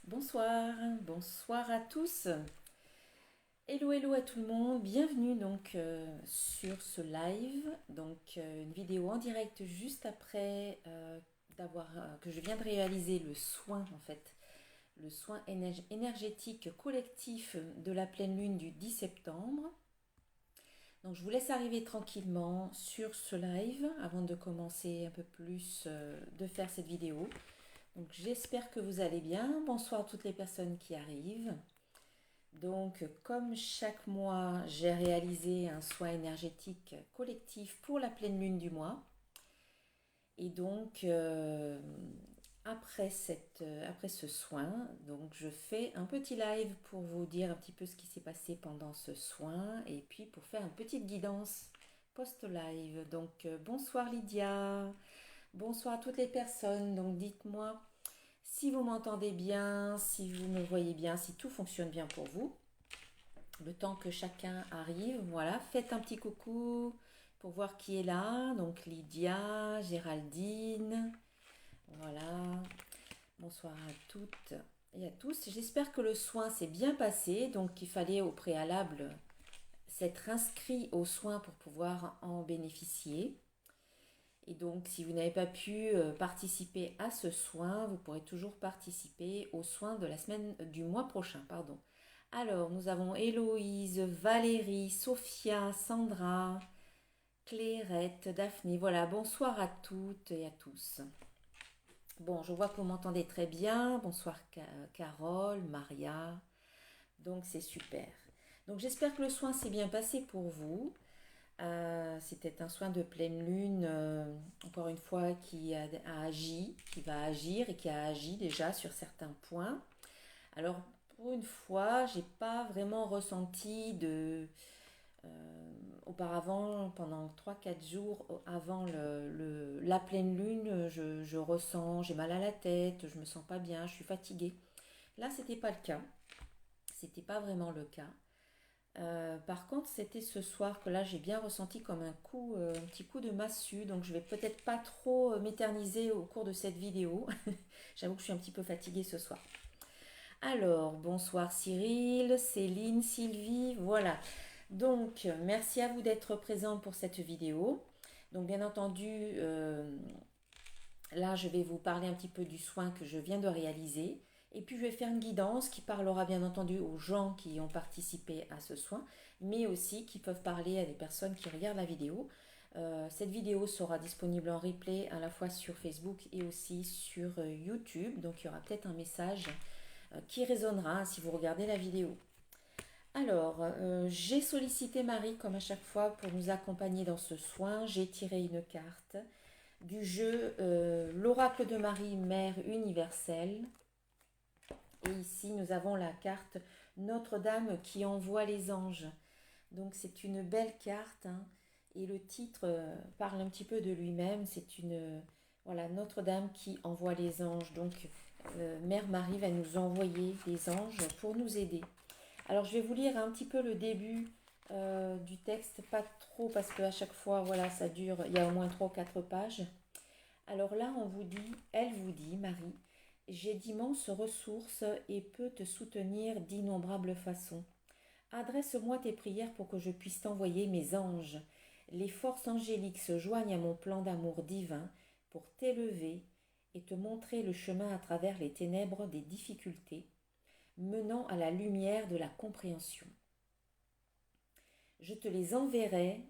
Bonsoir à tous. Hello à tout le monde. Bienvenue sur ce live. Une vidéo en direct juste après que je viens de réaliser le soin en fait, le soin énergétique collectif de la pleine lune du 10 septembre. Donc je vous laisse arriver tranquillement sur ce live avant de commencer un peu plus de faire cette vidéo. Donc j'espère que vous allez bien. Bonsoir à toutes les personnes qui arrivent. Donc, comme chaque mois, j'ai réalisé un soin énergétique collectif pour la pleine lune du mois. Et donc, après ce soin, donc je fais un petit live pour vous dire un petit peu ce qui s'est passé pendant ce soin et puis pour faire une petite guidance post-live. Donc, bonsoir Lydia, bonsoir à toutes les personnes. Donc, dites-moi si vous m'entendez bien, si vous me voyez bien, si tout fonctionne bien pour vous. Le temps que chacun arrive, voilà, faites un petit coucou pour voir qui est là. Donc Lydia, Géraldine, voilà. Bonsoir à toutes et à tous. J'espère que le soin s'est bien passé. Donc il fallait au préalable s'être inscrit aux soins pour pouvoir en bénéficier. Et donc si vous n'avez pas pu participer à ce soin, vous pourrez toujours participer aux soins de la semaine du mois prochain, pardon. Alors, nous avons Héloïse, Valérie, Sophia, Sandra, Clairette, Daphné. Voilà, bonsoir à toutes et à tous. Bon, je vois que vous m'entendez très bien. Bonsoir Carole, Maria. Donc, c'est super. Donc, j'espère que le soin s'est bien passé pour vous. C'était un soin de pleine lune, encore une fois, a agi, qui va agir et qui a agi déjà sur certains points. Alors, pour une fois, j'ai pas vraiment ressenti auparavant, pendant 3 4 jours avant la pleine lune, je ressens, j'ai mal à la tête, je me sens pas bien, je suis fatiguée. Là, c'était pas le cas. C'était pas vraiment le cas. Par contre, c'était ce soir que là, j'ai bien ressenti comme un petit coup de massue. Donc, je vais peut-être pas trop m'éterniser au cours de cette vidéo. J'avoue que je suis un petit peu fatiguée ce soir. Alors, bonsoir Cyril, Céline, Sylvie, voilà. Donc, merci à vous d'être présents pour cette vidéo. Donc, bien entendu, là, je vais vous parler un petit peu du soin que je viens de réaliser. Et puis, je vais faire une guidance qui parlera bien entendu aux gens qui ont participé à ce soin, mais aussi qui peuvent parler à des personnes qui regardent la vidéo. Cette vidéo sera disponible en replay à la fois sur Facebook et aussi sur YouTube. Donc, il y aura peut-être un message qui résonnera si vous regardez la vidéo. Alors, j'ai sollicité Marie comme à chaque fois pour nous accompagner dans ce soin. J'ai tiré une carte du jeu l'oracle de Marie, Mère universelle. Et ici, nous avons la carte Notre-Dame qui envoie les anges. Donc, c'est une belle carte, hein, et le titre parle un petit peu de lui-même. C'est voilà, Notre-Dame qui envoie les anges. Donc, Mère Marie va nous envoyer des anges pour nous aider. Alors, je vais vous lire un petit peu le début du texte, pas trop parce qu'à chaque fois, voilà, ça dure, il y a au moins 3 ou 4 pages. Alors là, elle vous dit, Marie, j'ai d'immenses ressources et peux te soutenir d'innombrables façons. Adresse-moi tes prières pour que je puisse t'envoyer mes anges. Les forces angéliques se joignent à mon plan d'amour divin pour t'élever et te montrer le chemin à travers les ténèbres des difficultés, menant à la lumière de la compréhension. Je te les enverrai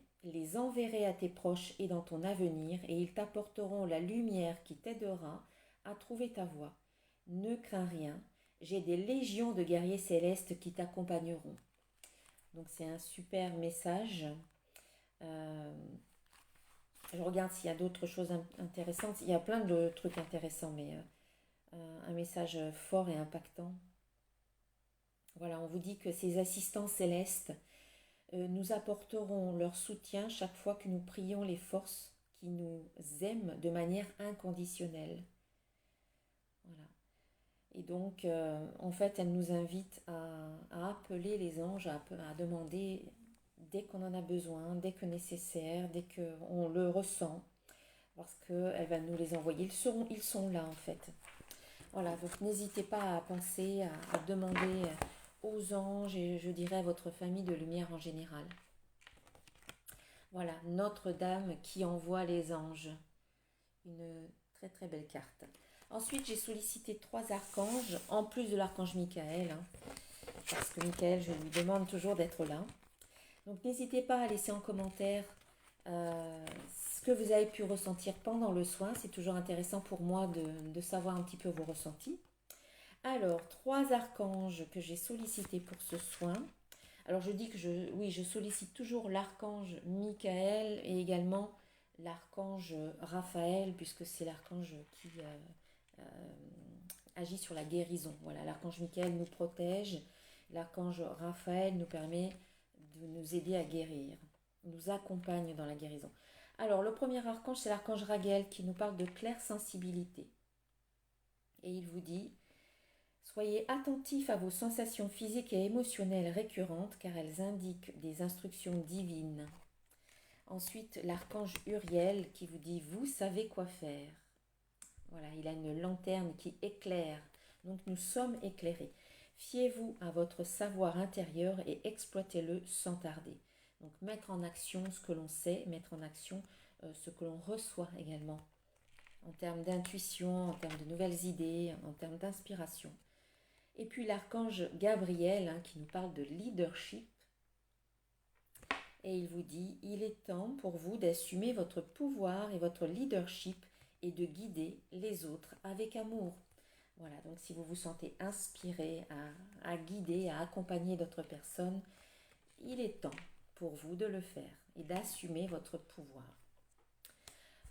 à tes proches et dans ton avenir, et ils t'apporteront la lumière qui t'aidera à trouver ta voie. Ne crains rien, j'ai des légions de guerriers célestes qui t'accompagneront. Donc c'est un super message. Euh, je regarde s'il y a d'autres choses intéressantes. Il y a plein de trucs intéressants, mais un message fort et impactant. Voilà, on vous dit que ces assistants célestes nous apporteront leur soutien chaque fois que nous prions les forces qui nous aiment de manière inconditionnelle. Voilà. Et donc, en fait, elle nous invite à appeler les anges, à demander dès qu'on en a besoin, dès que nécessaire, dès qu'on le ressent, parce qu'elle va nous les envoyer. Ils sont là, en fait. Voilà, donc n'hésitez pas à penser, à demander aux anges et je dirais à votre famille de lumière en général. Voilà, Notre-Dame qui envoie les anges. Une très très belle carte. Ensuite, j'ai sollicité 3 archanges, en plus de l'archange Michael, hein, parce que Michael, je lui demande toujours d'être là. Donc n'hésitez pas à laisser en commentaire ce que vous avez pu ressentir pendant le soin. C'est toujours intéressant pour moi de savoir un petit peu vos ressentis. Alors, 3 archanges que j'ai sollicités pour ce soin. Alors je dis que je sollicite toujours l'archange Michael et également l'archange Raphaël, puisque c'est l'archange qui agit sur la guérison. Voilà, l'archange Michael nous protège, l'archange Raphaël nous permet de nous aider à guérir, nous accompagne dans la guérison. Alors le premier archange, c'est l'archange Raguel qui nous parle de claire sensibilité. Et il vous dit: soyez attentifs à vos sensations physiques et émotionnelles récurrentes car elles indiquent des instructions divines. Ensuite, l'archange Uriel qui vous dit: vous savez quoi faire. Voilà, il a une lanterne qui éclaire, donc nous sommes éclairés. Fiez-vous à votre savoir intérieur et exploitez-le sans tarder. Donc mettre en action ce que l'on sait, mettre en action ce que l'on reçoit également, en termes d'intuition, en termes de nouvelles idées, en termes d'inspiration. Et puis l'archange Gabriel qui nous parle de leadership. Et il vous dit: il est temps pour vous d'assumer votre pouvoir et votre leadership et de guider les autres avec amour. Voilà, donc si vous vous sentez inspiré à guider, à accompagner d'autres personnes, il est temps pour vous de le faire et d'assumer votre pouvoir.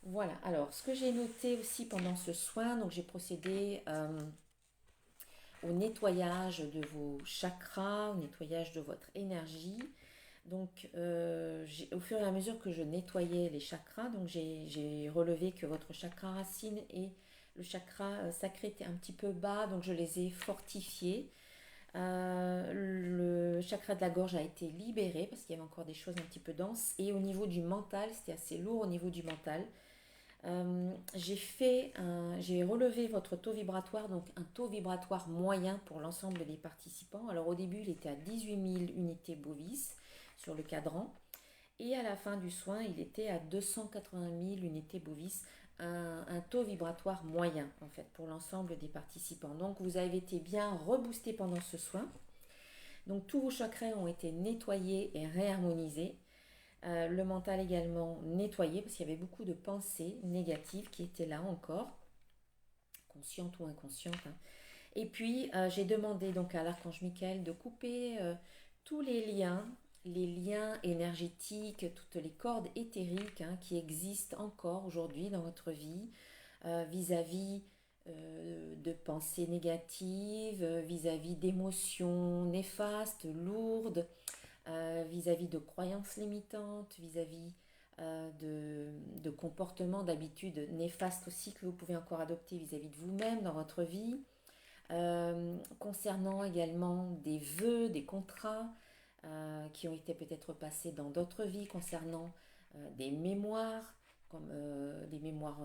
Voilà, alors ce que j'ai noté aussi pendant ce soin, donc j'ai procédé au nettoyage de vos chakras, au nettoyage de votre énergie. Donc au fur et à mesure que je nettoyais les chakras, donc j'ai relevé que votre chakra racine et le chakra sacré était un petit peu bas, donc je les ai fortifiés. Le chakra de la gorge a été libéré parce qu'il y avait encore des choses un petit peu denses. Et au niveau du mental, c'était assez lourd au niveau du mental. J'ai relevé votre taux vibratoire, donc un taux vibratoire moyen pour l'ensemble des participants. Alors au début, il était à 18 000 unités bovis sur le cadran. Et à la fin du soin, il était à 280 000 unités bovis, un taux vibratoire moyen en fait pour l'ensemble des participants. Donc vous avez été bien reboosté pendant ce soin. Donc tous vos chakras ont été nettoyés et réharmonisés. Le mental également nettoyé parce qu'il y avait beaucoup de pensées négatives qui étaient là encore, conscientes ou inconscientes. Et puis j'ai demandé donc à l'archange Michael de couper tous les liens énergétiques, toutes les cordes éthériques qui existent encore aujourd'hui dans votre vie vis-à-vis de pensées négatives, vis-à-vis d'émotions néfastes, lourdes, vis-à-vis de croyances limitantes, vis-à-vis de comportements, d'habitudes néfastes aussi que vous pouvez encore adopter vis-à-vis de vous-même dans votre vie. Concernant également des vœux, des contrats qui ont été peut-être passés dans d'autres vies, concernant des mémoires, comme des mémoires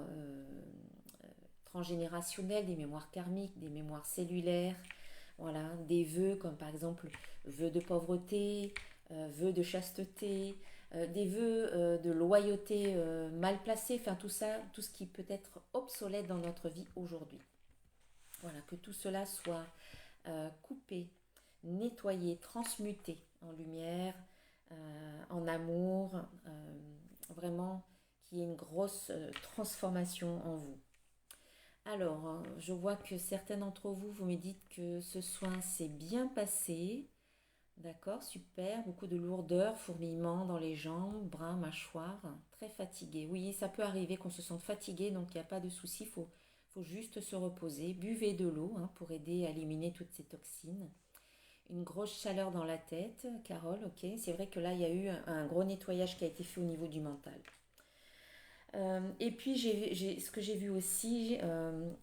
transgénérationnelles, des mémoires karmiques, des mémoires cellulaires, voilà, des vœux comme par exemple vœux de pauvreté, vœux de chasteté, des vœux de loyauté mal placés, enfin tout ça, tout ce qui peut être obsolète dans notre vie aujourd'hui. Voilà, que tout cela soit coupé, nettoyé, transmuté en lumière, en amour, vraiment qu'il y ait une grosse transformation en vous. Alors, je vois que certains d'entre vous, vous me dites que ce soin s'est bien passé. D'accord, super, beaucoup de lourdeur, fourmillement dans les jambes, bras, mâchoire, très fatigué. Oui, ça peut arriver qu'on se sente fatigué, donc il n'y a pas de souci, faut juste se reposer. Buvez de l'eau pour aider à éliminer toutes ces toxines. Une grosse chaleur dans la tête, Carole, ok. C'est vrai que là, il y a eu un gros nettoyage qui a été fait au niveau du mental. Et puis, ce que j'ai vu aussi,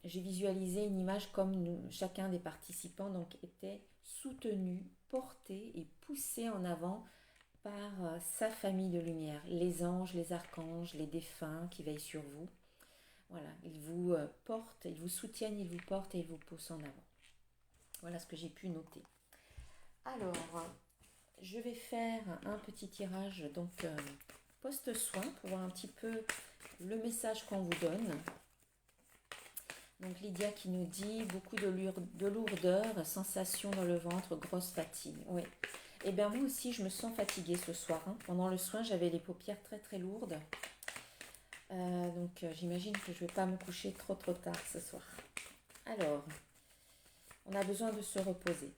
j'ai visualisé une image comme chacun des participants donc, était soutenu, porté et poussé en avant par sa famille de lumière, les anges, les archanges, les défunts qui veillent sur vous. Voilà, ils vous portent, ils vous soutiennent, ils vous portent et ils vous poussent en avant. Voilà ce que j'ai pu noter. Alors, je vais faire un petit tirage, donc post-soin, pour voir un petit peu le message qu'on vous donne. Donc Lydia qui nous dit beaucoup de lourdeur, sensation dans le ventre, grosse fatigue. Oui. Et bien moi aussi je me sens fatiguée ce soir. Hein. Pendant le soin j'avais les paupières très très lourdes. Donc j'imagine que je ne vais pas me coucher trop tard ce soir. Alors, on a besoin de se reposer.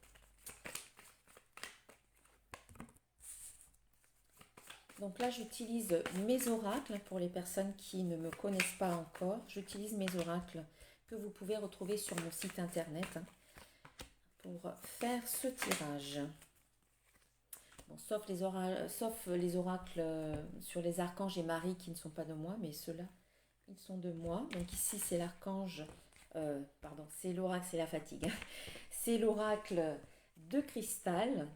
Donc là j'utilise mes oracles pour les personnes qui ne me connaissent pas encore. J'utilise mes oracles que vous pouvez retrouver sur mon site internet pour faire ce tirage. Bon, sauf les oracles sur les archanges et Marie qui ne sont pas de moi, mais ceux-là, ils sont de moi. Donc ici, c'est l'archange, c'est l'oracle, c'est la fatigue. C'est l'oracle de cristal.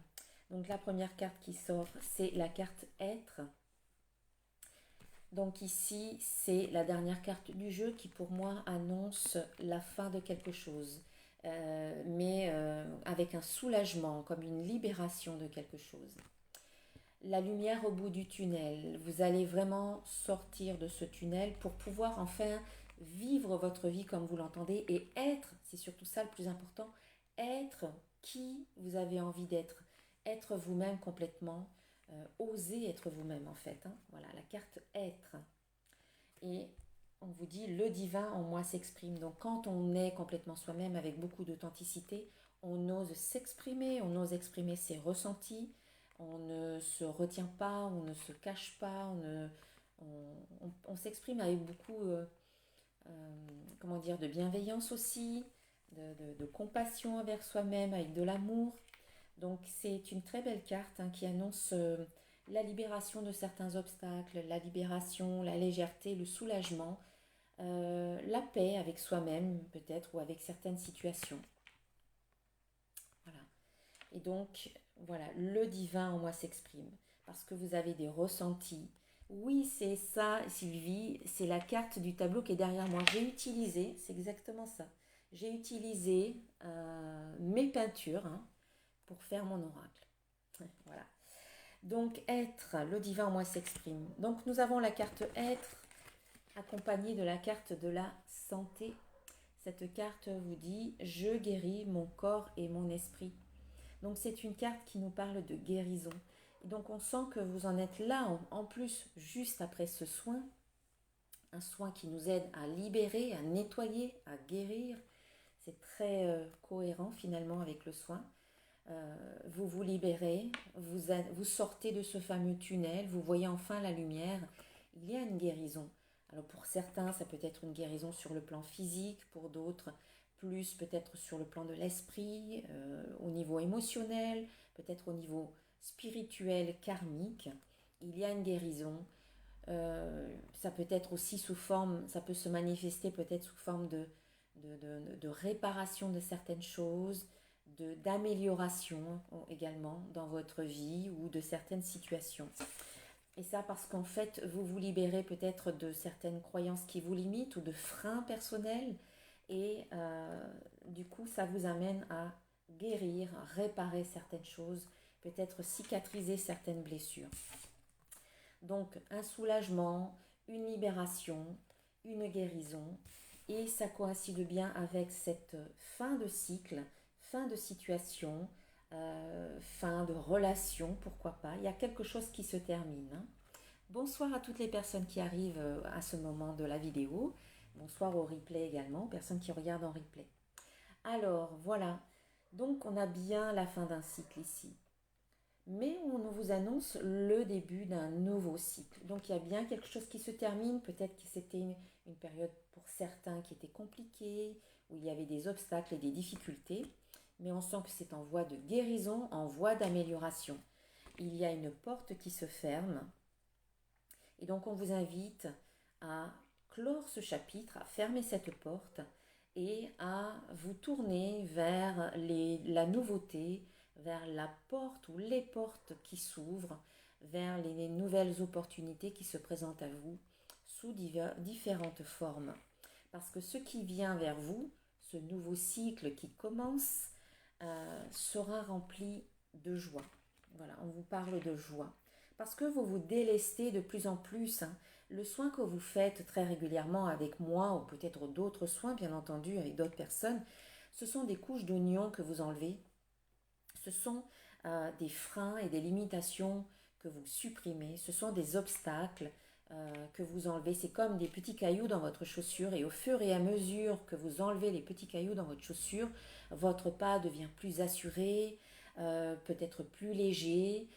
Donc la première carte qui sort, c'est la carte être. Donc ici, c'est la dernière carte du jeu qui pour moi annonce la fin de quelque chose. Mais avec un soulagement, comme une libération de quelque chose. La lumière au bout du tunnel, vous allez vraiment sortir de ce tunnel pour pouvoir enfin vivre votre vie comme vous l'entendez et être, c'est surtout ça le plus important, être qui vous avez envie d'être, être vous-même complètement, oser être vous-même en fait. Hein. Voilà, la carte être. Et on vous dit le divin en moi s'exprime. Donc quand on est complètement soi-même avec beaucoup d'authenticité, on ose s'exprimer, on ose exprimer ses ressentis, on ne se retient pas, on ne se cache pas, on s'exprime avec beaucoup de bienveillance aussi, de compassion envers soi-même, avec de l'amour. Donc c'est une très belle carte qui annonce la libération de certains obstacles, la libération, la légèreté, le soulagement, la paix avec soi-même peut-être ou avec certaines situations. Voilà. Et donc, voilà, le divin en moi s'exprime parce que vous avez des ressentis. Oui, c'est ça, Sylvie, c'est la carte du tableau qui est derrière moi. J'ai utilisé, c'est exactement ça, j'ai utilisé mes peintures pour faire mon oracle. Voilà. Donc, être, le divin en moi s'exprime. Donc, nous avons la carte être accompagnée de la carte de la santé. Cette carte vous dit « Je guéris mon corps et mon esprit ». Donc, c'est une carte qui nous parle de guérison. Et donc, on sent que vous en êtes là, en plus, juste après ce soin. Un soin qui nous aide à libérer, à nettoyer, à guérir. C'est très cohérent finalement avec le soin. Vous vous libérez, vous sortez de ce fameux tunnel, vous voyez enfin la lumière. Il y a une guérison. Alors pour certains, ça peut être une guérison sur le plan physique, pour d'autres, plus peut-être sur le plan de l'esprit, au niveau émotionnel, peut-être au niveau spirituel, karmique. Il y a une guérison. Ça peut être aussi sous forme, ça peut se manifester peut-être sous forme de réparation de certaines choses, d'amélioration également dans votre vie ou de certaines situations. Et ça parce qu'en fait, vous vous libérez peut-être de certaines croyances qui vous limitent ou de freins personnels. Et du coup, ça vous amène à guérir, à réparer certaines choses, peut-être cicatriser certaines blessures. Donc, un soulagement, une libération, une guérison. Et ça coïncide bien avec cette fin de cycle, fin de situation, fin de relation, pourquoi pas. Il y a quelque chose qui se termine. Bonsoir à toutes les personnes qui arrivent à ce moment de la vidéo. Bonsoir au replay également, aux personnes qui regardent en replay. Alors, voilà. Donc, on a bien la fin d'un cycle ici. Mais on vous annonce le début d'un nouveau cycle. Donc, il y a bien quelque chose qui se termine. Peut-être que c'était une période pour certains qui était compliquée, où il y avait des obstacles et des difficultés. Mais on sent que c'est en voie de guérison, en voie d'amélioration. Il y a une porte qui se ferme. Et donc, on vous invite à clore ce chapitre, à fermer cette porte et à vous tourner vers la nouveauté, vers la porte ou les portes qui s'ouvrent, vers les nouvelles opportunités qui se présentent à vous sous différentes formes. Parce que ce qui vient vers vous, ce nouveau cycle qui commence, sera rempli de joie. Voilà, on vous parle de joie. Parce que vous vous délestez de plus en plus. Hein. Le soin que vous faites très régulièrement avec moi, ou peut-être d'autres soins, bien entendu, avec d'autres personnes, ce sont des couches d'oignons que vous enlevez. Ce sont des freins et des limitations que vous supprimez. Ce sont des obstacles que vous enlevez. C'est comme des petits cailloux dans votre chaussure. Et au fur et à mesure que vous enlevez les petits cailloux dans votre chaussure, votre pas devient plus assuré, peut-être plus léger.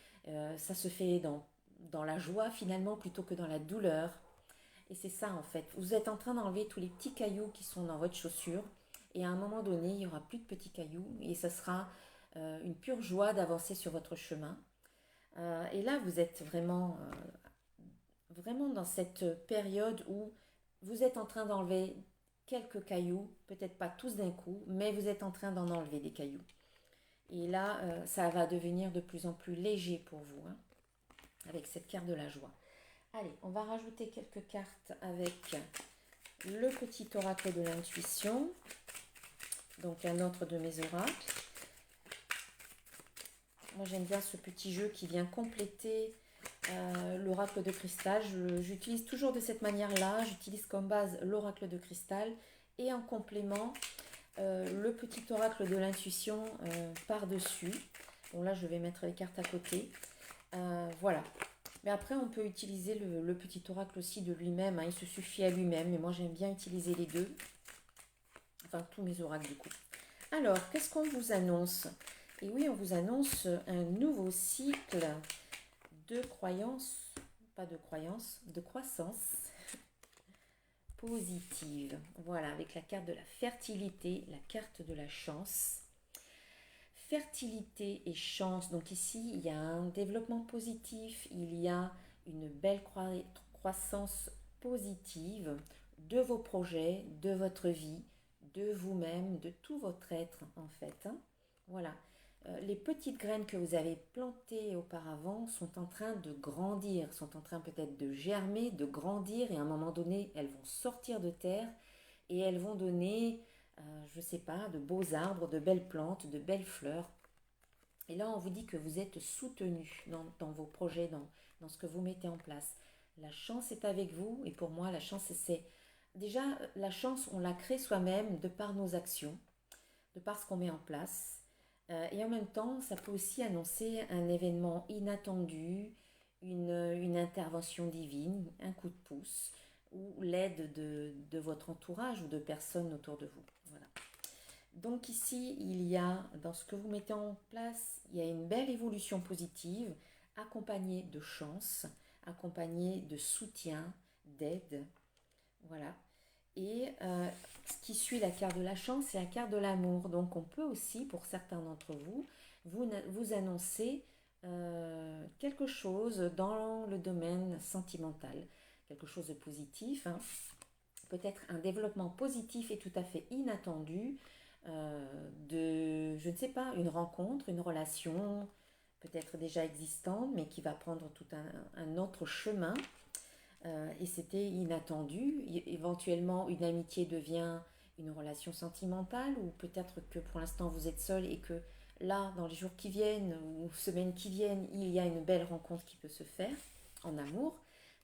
Ça se fait dans la joie finalement plutôt que dans la douleur. Et c'est ça en fait. Vous êtes en train d'enlever tous les petits cailloux qui sont dans votre chaussure. Et à un moment donné, il n'y aura plus de petits cailloux. Et ça sera une pure joie d'avancer sur votre chemin. Et là, vous êtes vraiment dans cette période où vous êtes en train d'enlever quelques cailloux, peut-être pas tous d'un coup, mais vous êtes en train d'en enlever des cailloux. Et là, ça va devenir de plus en plus léger pour vous, hein, avec cette carte de la joie. Allez, on va rajouter quelques cartes avec le petit oracle de l'intuition, donc un autre de mes oracles. Moi, j'aime bien ce petit jeu qui vient compléter l'oracle de cristal. J'utilise toujours de cette manière-là. J'utilise comme base l'oracle de cristal et en complément le petit oracle de l'intuition par-dessus. Bon, là, je vais mettre les cartes à côté. Voilà. Mais après, on peut utiliser le petit oracle aussi de lui-même. Hein. Il se suffit à lui-même. Mais moi, j'aime bien utiliser les deux. Enfin, tous mes oracles, du coup. Alors, qu'est-ce qu'on vous annonce? Et oui, on vous annonce un nouveau cycle de croyance, pas de croyance, de croissance positive. Voilà, avec la carte de la fertilité, la carte de la chance. Fertilité et chance. Donc ici, il y a un développement positif, il y a une belle croissance positive de vos projets, de votre vie, de vous-même, de tout votre être en fait. Hein. Voilà. Les petites graines que vous avez plantées auparavant sont en train de grandir, sont en train peut-être de germer, de grandir et à un moment donné, elles vont sortir de terre et elles vont donner, je ne sais pas, de beaux arbres, de belles plantes, de belles fleurs. Et là, on vous dit que vous êtes soutenu dans vos projets, dans ce que vous mettez en place. La chance est avec vous et pour moi, la chance, c'est... Déjà, la chance, on la crée soi-même de par nos actions, de par ce qu'on met en place. Et en même temps, ça peut aussi annoncer un événement inattendu, une intervention divine, un coup de pouce ou l'aide de votre entourage ou de personnes autour de vous. Voilà. Donc ici, il y a, dans ce que vous mettez en place, il y a une belle évolution positive, accompagnée de chance, accompagnée de soutien, d'aide. Voilà. Et ce qui suit la carte de la chance, c'est la carte de l'amour. Donc on peut aussi, pour certains d'entre vous, vous annoncer quelque chose dans le domaine sentimental, quelque chose de positif, hein. Peut-être un développement positif et tout à fait inattendu de, je ne sais pas, une rencontre, une relation peut-être déjà existante, mais qui va prendre tout un autre chemin. Et c'était inattendu. Éventuellement, une amitié devient une relation sentimentale, ou peut-être que pour l'instant vous êtes seul et que là, dans les jours qui viennent ou semaines qui viennent, il y a une belle rencontre qui peut se faire en amour.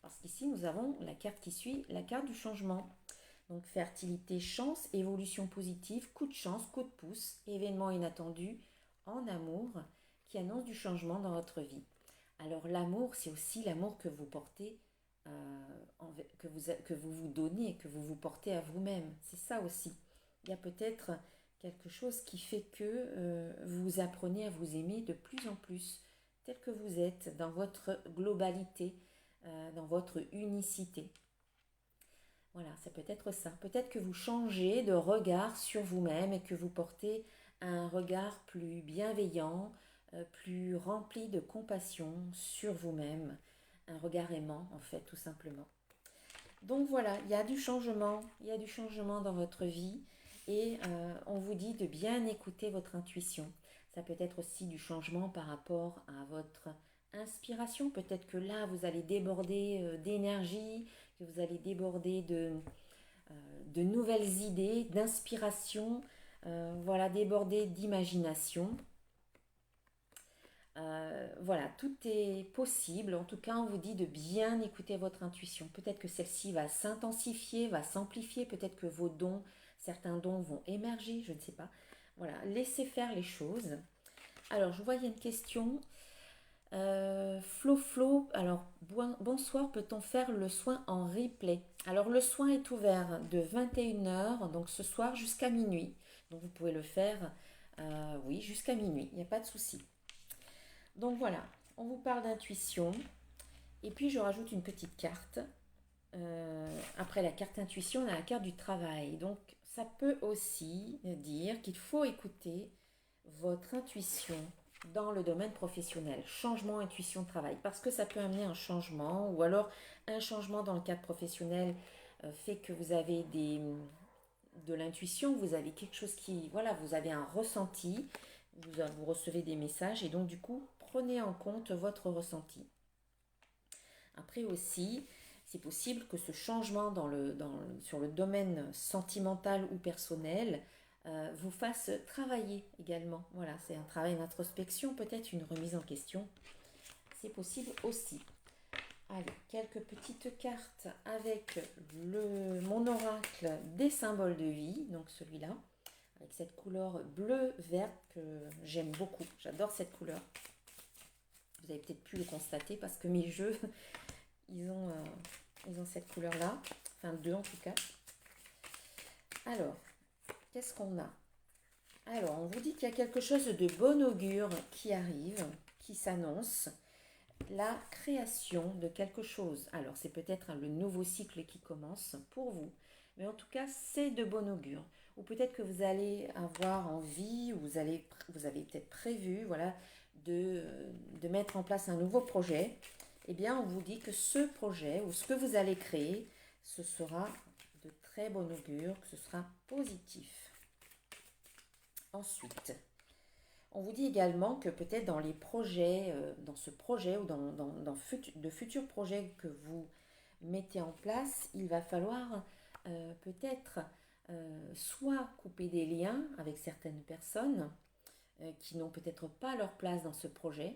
Parce qu'ici, nous avons la carte qui suit, la carte du changement. Donc fertilité, chance, évolution positive, coup de chance, coup de pouce, événement inattendu en amour qui annonce du changement dans votre vie. Alors l'amour, c'est aussi l'amour que vous portez, que vous vous donnez, que vous vous portez à vous-même. C'est ça aussi. Il y a peut-être quelque chose qui fait que vous apprenez à vous aimer de plus en plus, tel que vous êtes, dans votre globalité, dans votre unicité. Voilà, ça peut être ça. Peut-être que vous changez de regard sur vous-même et que vous portez un regard plus bienveillant, plus rempli de compassion sur vous-même, un regard aimant en fait, tout simplement. Donc voilà, il y a du changement dans votre vie et on vous dit de bien écouter votre intuition. Ça peut être aussi du changement par rapport à votre inspiration. Peut-être que là, vous allez déborder d'énergie, que vous allez déborder de nouvelles idées, d'inspiration, voilà, débordé d'imagination. Voilà, tout est possible. En tout cas, on vous dit de bien écouter votre intuition. Peut-être que celle-ci va s'intensifier, va s'amplifier. Peut-être que vos dons, certains dons vont émerger, je ne sais pas. Voilà, laissez faire les choses. Alors, je vois, il y a une question. Flo, alors bonsoir, peut-on faire le soin en replay? Alors le soin est ouvert de 21 h, donc ce soir jusqu'à minuit. Donc vous pouvez le faire, oui, jusqu'à minuit, il n'y a pas de souci. Donc voilà, on vous parle d'intuition. Et puis je rajoute une petite carte. Après la carte intuition, on a la carte du travail. Donc ça peut aussi dire qu'il faut écouter votre intuition dans le domaine professionnel. Changement, intuition, travail. Parce que ça peut amener un changement ou alors un changement dans le cadre professionnel fait que vous avez de l'intuition, vous avez quelque chose qui, voilà, vous avez un ressenti, vous recevez des messages et donc du coup, prenez en compte votre ressenti. Après aussi, c'est possible que ce changement sur le domaine sentimental ou personnel vous fasse travailler également. Voilà, c'est un travail d'introspection, peut-être une remise en question. C'est possible aussi. Allez, quelques petites cartes avec mon oracle des symboles de vie, donc celui-là, avec cette couleur bleu-vert que j'aime beaucoup. J'adore cette couleur. Vous avez peut-être pu le constater parce que mes jeux, ils ont cette couleur-là, enfin deux en tout cas. Alors, qu'est-ce qu'on a? Alors, on vous dit qu'il y a quelque chose de bon augure qui arrive, qui s'annonce. La création de quelque chose. Alors, c'est peut-être le nouveau cycle qui commence pour vous. Mais en tout cas, c'est de bon augure. Ou peut-être que vous allez avoir envie, ou vous avez peut-être prévu, voilà, de mettre en place un nouveau projet. Eh bien, on vous dit que ce projet, ou ce que vous allez créer, ce sera de très bon augure, que ce sera positif. Ensuite, on vous dit également que peut-être dans les projets, dans ce projet ou de futurs projets que vous mettez en place, il va falloir peut-être soit couper des liens avec certaines personnes qui n'ont peut-être pas leur place dans ce projet,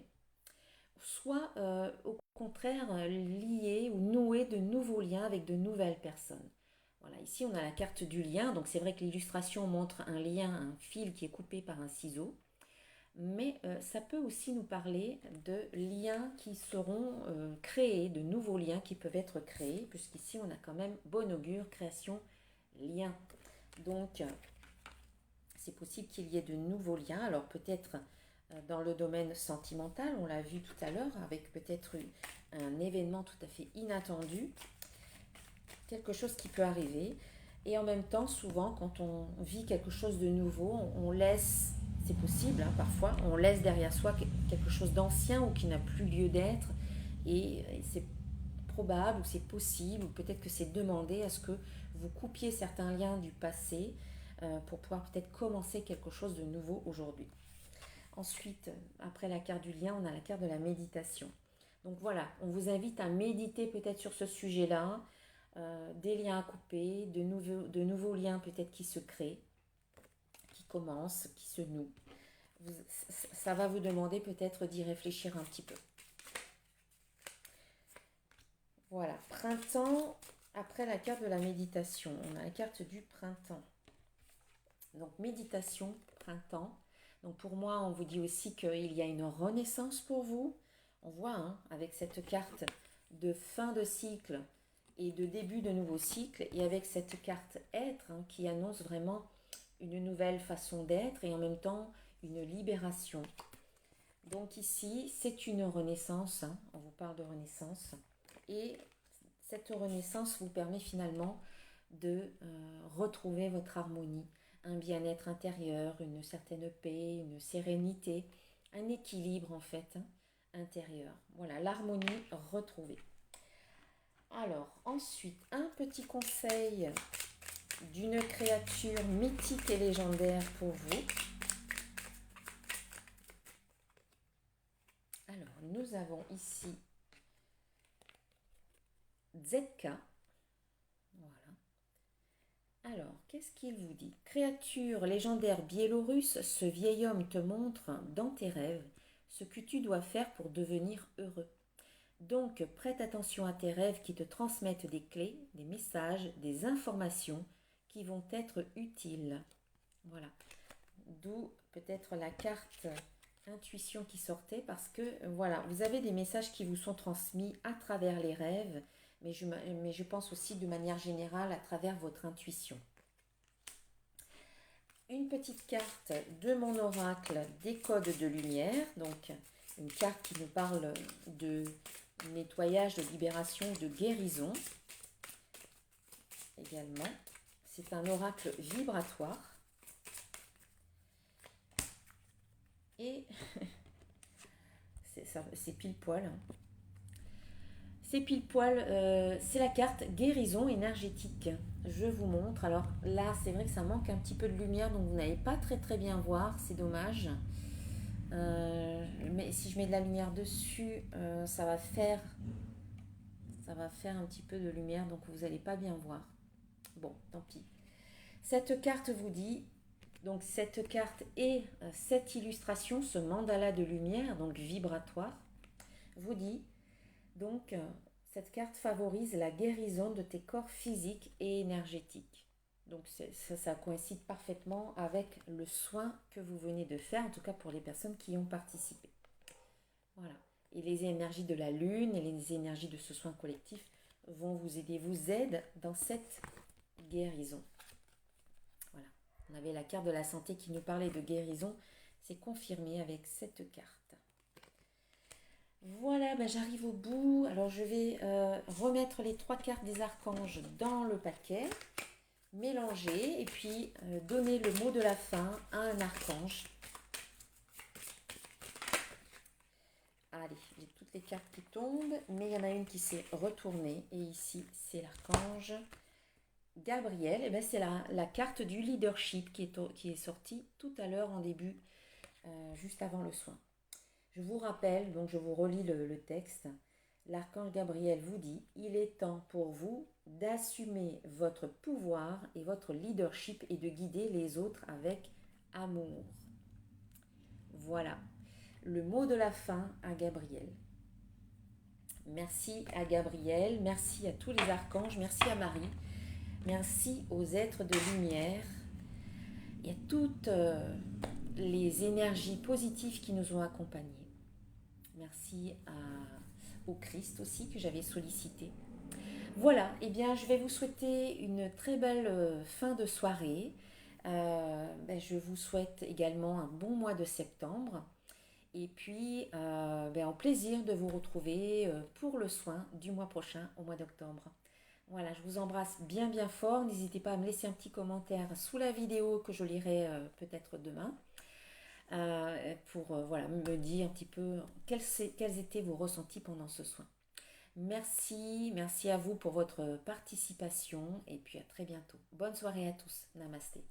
soit au contraire lier ou nouer de nouveaux liens avec de nouvelles personnes. Voilà, ici on a la carte du lien, donc c'est vrai que l'illustration montre un lien, un fil qui est coupé par un ciseau. Mais ça peut aussi nous parler de liens qui seront créés, de nouveaux liens qui peuvent être créés, puisqu'ici on a quand même bon augure, création, lien. Donc c'est possible qu'il y ait de nouveaux liens, alors peut-être dans le domaine sentimental, on l'a vu tout à l'heure, avec peut-être un événement tout à fait inattendu, quelque chose qui peut arriver. Et en même temps, souvent, quand on vit quelque chose de nouveau, on laisse, c'est possible, hein, parfois, on laisse derrière soi quelque chose d'ancien ou qui n'a plus lieu d'être. Et c'est probable ou c'est possible, ou peut-être que c'est demandé à ce que vous coupiez certains liens du passé pour pouvoir peut-être commencer quelque chose de nouveau aujourd'hui. Ensuite, après la carte du lien, on a la carte de la méditation. Donc voilà, on vous invite à méditer peut-être sur ce sujet-là, des liens à couper, de nouveaux liens peut-être qui se créent, qui commencent, qui se nouent. Ça va vous demander peut-être d'y réfléchir un petit peu. Voilà, printemps, après la carte de la méditation, on a la carte du printemps. Donc méditation, printemps. Donc pour moi, on vous dit aussi qu'il y a une renaissance pour vous. On voit hein, avec cette carte de fin de cycle et de début de nouveau cycle, et avec cette carte être hein, qui annonce vraiment une nouvelle façon d'être et en même temps une libération. Donc ici, c'est une renaissance, hein, on vous parle de renaissance, et cette renaissance vous permet finalement de retrouver votre harmonie, un bien-être intérieur, une certaine paix, une sérénité, un équilibre en fait hein, intérieur. Voilà, l'harmonie retrouvée. Alors, ensuite, un petit conseil d'une créature mythique et légendaire pour vous. Alors, nous avons ici Zetka. Voilà. Alors, qu'est-ce qu'il vous dit? Créature légendaire biélorusse, ce vieil homme te montre dans tes rêves ce que tu dois faire pour devenir heureux. Donc, prête attention à tes rêves qui te transmettent des clés, des messages, des informations qui vont être utiles. Voilà. D'où peut-être la carte intuition qui sortait parce que voilà, vous avez des messages qui vous sont transmis à travers les rêves, mais je pense aussi de manière générale à travers votre intuition. Une petite carte de mon oracle des codes de lumière, donc une carte qui nous parle de nettoyage, de libération, de guérison également. C'est un oracle vibratoire. Et c'est pile poil. C'est pile poil, c'est la carte guérison énergétique. Je vous montre. Alors là, c'est vrai que ça manque un petit peu de lumière, donc vous n'allez pas très très bien voir. C'est dommage. Mais si je mets de la lumière dessus, ça va faire un petit peu de lumière, donc vous n'allez pas bien voir. Bon, tant pis. Cette carte vous dit, donc cette carte et cette illustration, ce mandala de lumière, donc vibratoire, vous dit, donc cette carte favorise la guérison de tes corps physiques et énergétiques. Donc ça coïncide parfaitement avec le soin que vous venez de faire, en tout cas pour les personnes qui y ont participé. Voilà. Et les énergies de la lune et les énergies de ce soin collectif vont vous aider, vous aident dans cette guérison. Voilà. On avait la carte de la santé qui nous parlait de guérison. C'est confirmé avec cette carte. Voilà, ben j'arrive au bout. Alors je vais remettre les 3 cartes des archanges dans le paquet, mélanger et puis donner le mot de la fin à un archange. Allez, j'ai toutes les cartes qui tombent, mais il y en a une qui s'est retournée. Et ici, c'est l'archange Gabriel. Et bien, c'est la carte du leadership qui est sortie tout à l'heure en début, juste avant le soin. Je vous rappelle, donc je vous relis le texte. L'archange Gabriel vous dit, il est temps pour vous d'assumer votre pouvoir et votre leadership et de guider les autres avec amour. Voilà. Le mot de la fin à Gabriel. Merci à Gabriel, merci à tous les archanges, merci à Marie, merci aux êtres de lumière et à toutes les énergies positives qui nous ont accompagnés. Merci au Christ aussi que j'avais sollicité. Voilà, et bien je vais vous souhaiter une très belle fin de soirée. Je vous souhaite également un bon mois de septembre. Et puis, en plaisir de vous retrouver pour le soin du mois prochain, au mois d'octobre. Voilà, je vous embrasse bien bien fort. N'hésitez pas à me laisser un petit commentaire sous la vidéo que je lirai peut-être demain. Pour me dire un petit peu quels étaient vos ressentis pendant ce soin. Merci à vous pour votre participation et puis à très bientôt. Bonne soirée à tous. Namasté.